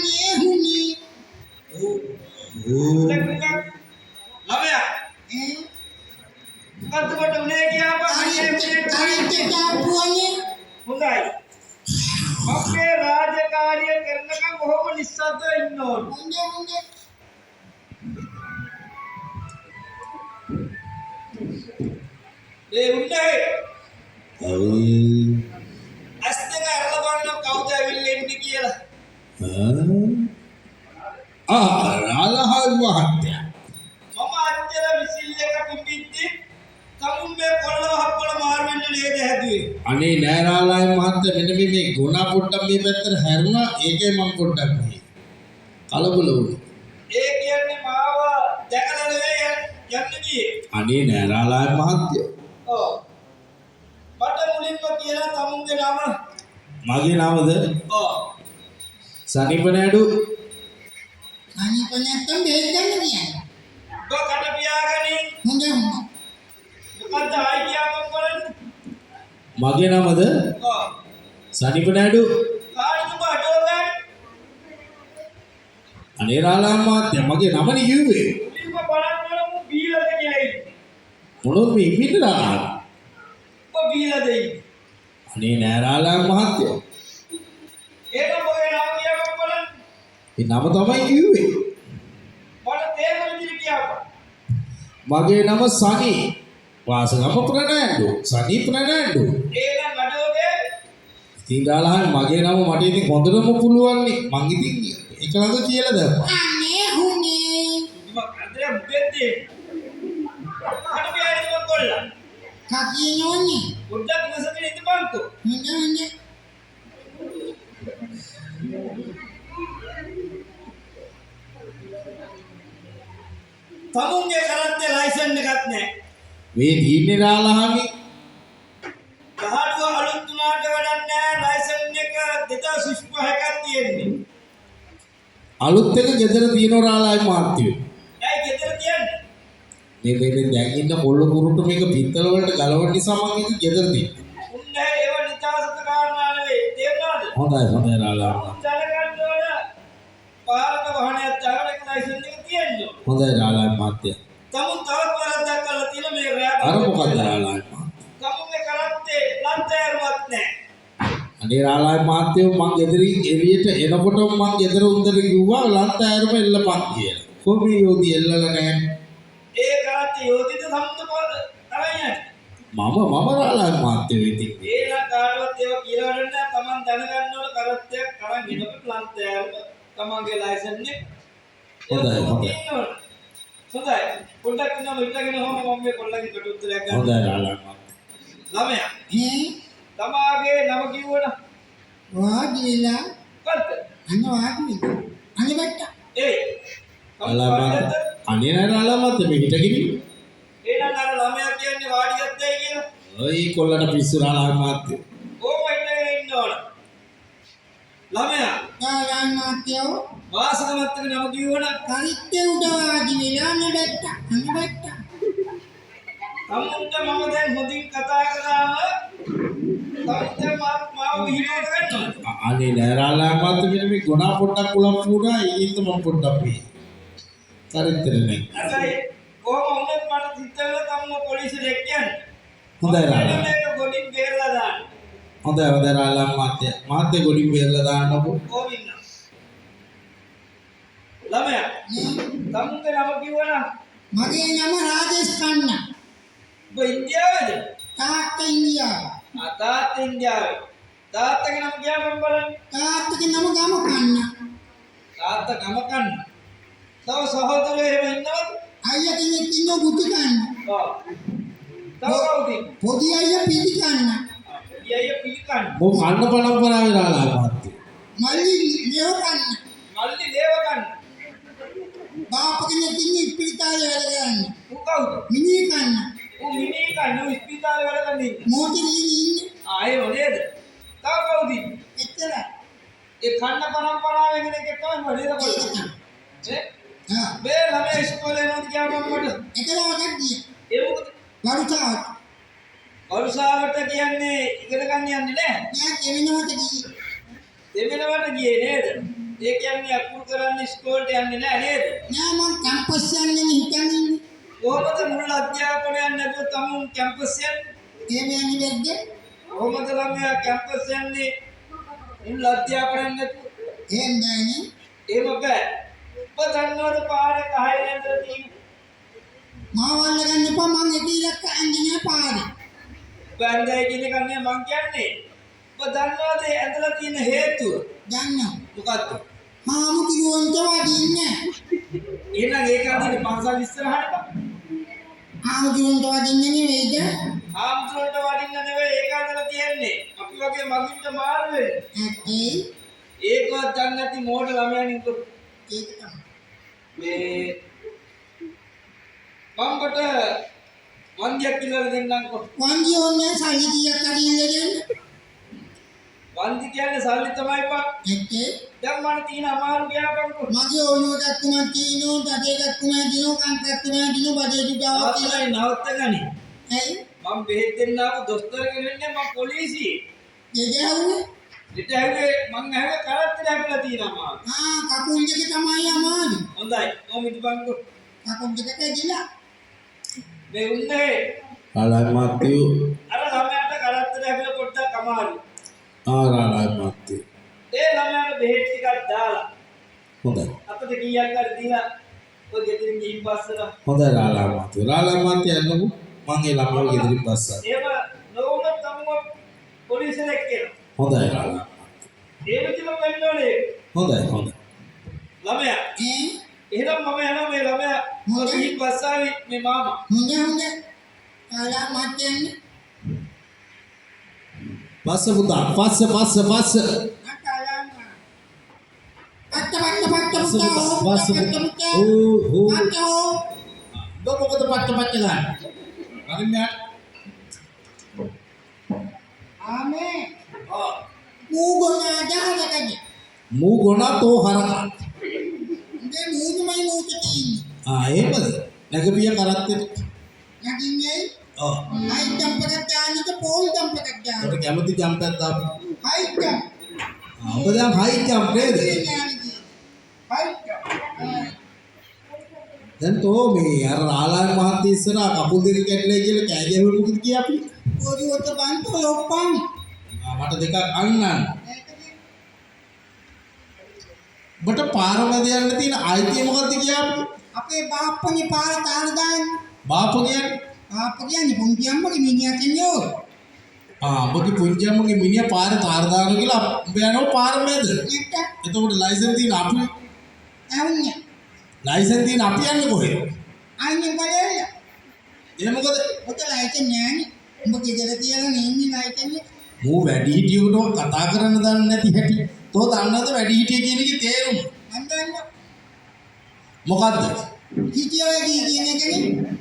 අනේ හුනේ. ළමයා මොකද්ද කොට උනේ කියාපා හරියට දාපුවනේ. හොඳයි අපේ රාජකාරිය කරනකම් කොහොම නිස්සද්දව ඉන්න ඕන හොඳ ඒ උන්නේ අස්තක අරලා බලන්න කවුද ඇවිල්ලා ඉන්නේ කියලා රාලහල් මහත්තයා මම අච්චර විසිල් එක පිටිද්දි තමුන් මේ කොල්ලව හප්පල මාරු වෙන්න නේද හැදුවේ අනේ නෑ රාලහල් මහත්තයා මෙන්න මේ ගුණ පොඩ්ඩක් මේ පැත්තට හැරුණා ඒකේ මම පොඩ්ඩක් මේ කලබල වුණා ඒ කියන්නේ මාව දැකලා නෙවෙයි යන්න ගියේ අනේ නෑ රාලහල් මහත්තයා ඔව් මට මුලින්ම කියලා තමුන්ගේ නම මගේ නමද ඔව් සනීප නෑඩු අනිත් නැත්තම් බේත් ගන්න කියන්නේ. ඔබ කට පියාගනි හොඳ මොකද්ද ආයිඩියා මම බලන්න මගේ නමද ඔව් සනීප නෑඩු කායිද බඩෝගන් අනේ රාලහල් මහත්තයා මගේ නමනේ කිව්වේ මුලින්ම බලන්න මු බීලද කියයි මොනොත් මේ ඉන්නේ රාලහල් ඔබ බීලද අනේ නෑ රාලහල් මහත්තයා ඒක මොකේ නම කියා මම බලන්න ඒ නම තමයි කිව්වේ මට තේරෙන විදිහට කියපන් මගේ නම සනී වාසගම ප්‍රනෑන්ඩු සනී ප්‍රනෑන්ඩු ඒනම් බඩෝගේ ඉතින් රාලහල් මගේ නම මට ඉතින් හොඳටම පුළුවන් නේ මං ඉතින් ඒක ළඟ කියලා දැම්මා අනේ හුනේ. මම අදේ මුදෙද්දී කට පියාගෙන මම කොල්ලා කකියනෝනේ. පොඩ්ඩක් නැසගෙන ඉඳපන්කෝ හොඳ තමුන්ගේ කරත්තේ ලයිසන් එකක් නැහැ මේ දීන්නේ රාලහල්ගේ ගහඩුව අලුත් තුනට වැඩක් නැහැ ලයිසන් එක 2025ක් තියෙන්නේ අලුත් එක ගෙදර තියෙන රාලහල් මහත්තයෝ ඇයි ගෙදර තියන්නේ මේ දැන් ඉන්න පොල්ල කුරුට්ට මේක පිත්තල වලට ගලවන්න නිසා මම ඒක ගෙදර තියෙන්නේ උන්නේ ඒව නිතාසත කාරණා නෙවෙයි තේරුණාද හොඳයි රාලහල් ජනගන්න ඕන පාරක වාහනයක් දාගෙන ඒක ලයිසන් එක තියෙන්නේ හොඳයි රාලහල් මහත්තයා තමුන් තවත් වරද්දක් කරලා තියෙන මේ රෑ අර මොකක්ද රාලහල් මහත්තයා තමුන්ගේ කරත්තේ ලන්තෑරුවත් නැහැ අනේ රාලහල් මහත්තයෝ මං ගෙදරින් එළියට එනකොටම මං ගෙදර උන්දර කිව්වා ලන්තෑරම එල්ලපන් කියලා කොහොමද යෝධි එල්ලලා නැහැ ඒ කරත්තේ යෝධිත සම්මුත පොත තමයි මම රාලහල් මහත්තයෝ ඉතින් ඒලා කාටවත් ඒව කියලා වඩන්න තමන් දැනගන්න ඕන කරත්තයක් කරන් ඉනකොට ලන්තෑරුම තමන්ගේ ලයිසන් එක හොඳයි පොඩ්ඩක් නම ඉල්ලගෙන හොම මම මේ කොල්ලගේ කට උත්තරයක් ගන්න හොඳයි රාලහල් මහත්තයා ළමයා ඈ තමාගේ නම කිව්වන වාඩිලා කල්ත අනේ බට්ට ඒ අනේ නෑ රාලහල් මහත්තයා මේ හිටගෙන ඒනම් අර ළමයා කියන්නේ වාඩි ගත්තයි කියලා ඔය කොල්ලට පිස්සු රාලහල් මහත්තයෝ කොහොම ඉඳගෙන ඉන්න ඕන ළමයා යායන් මාත්‍යෝ වාසකමත්තක නම කිව්වන කරිත්තේ උඩ වාඩි වෙලා අනේ බට්ට තමුන්ට මම දැන් හොඳින් කතා කරාම තමුන්ට මාව විහිළුවට ගන්නවා අනේ නෑ රාලහල් මහත්තයා මෙන්න මේ ගුණ පොඩ්ඩක් කුලම් වුණා ඒකින්ද මම පොඩ්ඩක් මේ චරිතරනේ අසයි කොහොම වුණත් මට සිතවල තමුන් පොලිසියට කියන්නේ හොඳයි රාලහල් මේක ගොඩින් බේරලා දාන්න හොඳයි රාලහල් මහත්තයා ගොඩින් බේරලා දාන්නකෝ කොහොම ඉන්න ළමයා තමුන්ගේ නම කිව්වන මගේ නම රාජේෂ් කන්නා. ඔබ ඉන්දියාවේද තාත්තා ඉන්දියාව. තාත්තා ඉන්දියාවේ තාත්තගේ නම කියන්න බලන්න තාත්තගේ නම ගම කන්නා. තාත්තා ගම කන්න තව සහෝදරයෝ එහෙම ඉන්නවද අයියා කෙනෙක් ඉන්නව බුද්ධ කන්නා. ඔව් තව කවුද පොඩි අයියා පිළි කන්නා. ඊයේ පිළිකන්න මොක කන්න පරම්පරාවේ රාලහල් මහත්තයා මල්ලි ලේව කන්නා. මල්ලි දේව කන්න බාප කෙනෙක් ඉන්නේ ඉස්පිරිතාලේ වැඩ කරන්නේ. ඌ කවුද මිනි කන්නා. ඌ මිනී කන්න ඌ ඉස්පිරිතාලේ වැඩ කරන්නේ මෝටරේ ඉන්නේ. ආයේ නේද තව කවුද එච්චර. ඒ කන්න පරම්පරාවේ කෙනෙක් තමයි වඩේද කොල්ල ආ මේ ළමයා ඉස්කෝලේ යනවාද කියපන් මට එකලාවක් ගියා. ඒ මොකද වරුචාව. වරුසාවට කියන්නේ ඉගෙන ගන්න යන්නේ නැහැ නෑ දෙවෙනවට ගියේ. දෙවෙනවට ගියේ නේද ඒ කියන්නේ අකුරු කරන්න ඉස්කෝලේට යන්නේ නැහැ නේද? නෑ මං කැම්පස් යන්නේ හිතන්නේ. කොහොමද මුල් අධ්‍යාපනයක් නැතුව තමුන් කැම්පස් යන්නේ? එහෙම යන්නේ නැද්ද? කොහොමද ළමයා කැම්පස් යන්නේ මුල් අධ්‍යාපනයක් නැතුව? එහෙම නෑනේ. එහෙම බෑ. ඔබ දන්නවද පාරේ කහේ ඇඳලා තියෙන මාවල්ල ගන්න එපා මං එකිලක් අන්නේ නෑ පාරේ. බෑන්දයි කියන එක නේ මං කියන්නේ. ඔබ දන්නවද ඇඳලා තියෙන හේතුව? ගන්නවා. මොකද්ද? හාමු කිරුවන්ට වදින්නේ. එහෙනම් ඒක අදින පන්සල් ඉස්සරහට බා. හාමු කිරුවන්ට වදින්නේ නෙවෙයිද? ආම්සොල්ට වඩින්න නෙවෙයි ඒක අදලා තියෙන්නේ. අපි වගේ මගින්ට මාරු වෙන්නේ. ඒකවත් දන්නේ නැති මෝඩ ළමයන් ඉන්න ඒක තමයි. මේ මම්කට වන්දියක් කියලා දෙන්නම්කො. වන්දි ඕනේ සල්ලි කීයක් අරින්න දෙන්න? වන්දි කියන්නේ සල්ලි තමයි පා. එක්කේ දැන් මම තියෙන අමාරු ගියාපන්කො. මගේ ඕනෝටත් තුනක් තියෙනවා, තටේකත් තුනක් තියෙනවා, කන්ටක් තුනක් තියෙනවා, බඩේ දුකාවක් තියෙනවා. ආතලයි නවත්තගනි. ඇයි? මම බෙහෙත් දෙන්න ආපු දොස්තර කෙනෙක්නේ මම පොලිසියේ. දෙදහුවේ? ඊට ඇහුවේ මං ඇහුවේ කරත්තට හැපිලා තියෙනවා. කකුල් දෙක තමයි අමාරු. හොඳයි. ඔහොම ඉදපන්කො. කකුල් දෙක කැඩිලා. මේ උන්නේ රාලයි මාත්‍යෝ අර ළමයාට කරත්තට හැපිලා පොඩ්ඩක් අමාරු. රාලයි මාත්‍යෝ ඒ ළමයාට බෙහෙත් ටිකක් දාලා හොඳයි අපිට කීයක් හරි දීලා ඔය ගෙදරින් ගිහින් පස්සට හොඳයි රාලයි මාත්‍යෝ යන්නකෝ මං ඒ ළමයාව ගෙදරින් පස්සා එහෙම නොවුනොත් තමයි පොලිසියට එක්කෙනා. හොඳයි රාලයි ඒ විදිහම වෙන්න ඕනේ. හොඳයි ළමයා එහෙනම් මම යනවා මේ ළමයා ගිහින් පස්සාවි මේ මාමා. හොඳ. කාලා මාත්‍යන්නේ. පස්ස පුතා පස්ස මොකද පච්ච ගන්න හරින්න මූ ගොනා තෝ හරකා එහෙමද නැගපිය කරත්තේ ඔට කැමති ජම්පයක් දාපු ඔබ දැන් හයි ජම්ප් නේද දැන් තෝ මේ අර රාලයි මහත්තයා ඉස්සරහා කකුල් දෙක කැඩලා කියලා කෑ ගැහුවා මොකද කිය අපි මට දෙකක් අන්නන්න බට පාර මැද යන්න තියෙන ආයිතිය මොකද්ද කිය අපි අපේ බාප්පගේ පාර තාල දාන්න. බාප්ප කියන්නේ බාප්ප කියන්නේ පුංචි අම්මගේ මිනිහා කියන්නේ. ඔබගේ පුංචි අම්මගේ මිනිහා පාර තාර දානවා කියලා උඹ යනවා පාර මැද. එතකොට ලයිසන්ස් තියෙන අපි ඇවුන්නේ. ලයිසන්ස් තියෙන අපි යන්නේ කොහෙද? අයිනේ බලන්න. ඒ මොකද? ඔතන ලයිසන් නෑනේ. උඹ ගෙදර තියලා නෙන්නේ ලයිසන් එක. මෝ වැඩි හිටියෙකුට කතා කරන්න දන්නේ නැති හැටි. තෝ දන්නවද වැඩි හිටිය කියන එකේ තේරුම? මන් දන්නවා. මොකද්ද? හිටියෝගේ කියන එකනේ.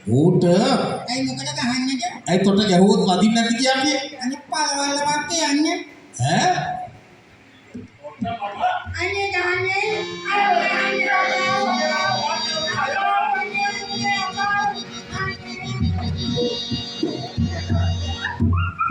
ඌට ඇයි මොකටද ගහන්නේ? ඇයි තොට ගැහුවොත් වදින්න නැති කියාපිය? අනිත් පාරවල් වාක්කේ යන්නේ. ඈ? අනේ ගහන්නේ අර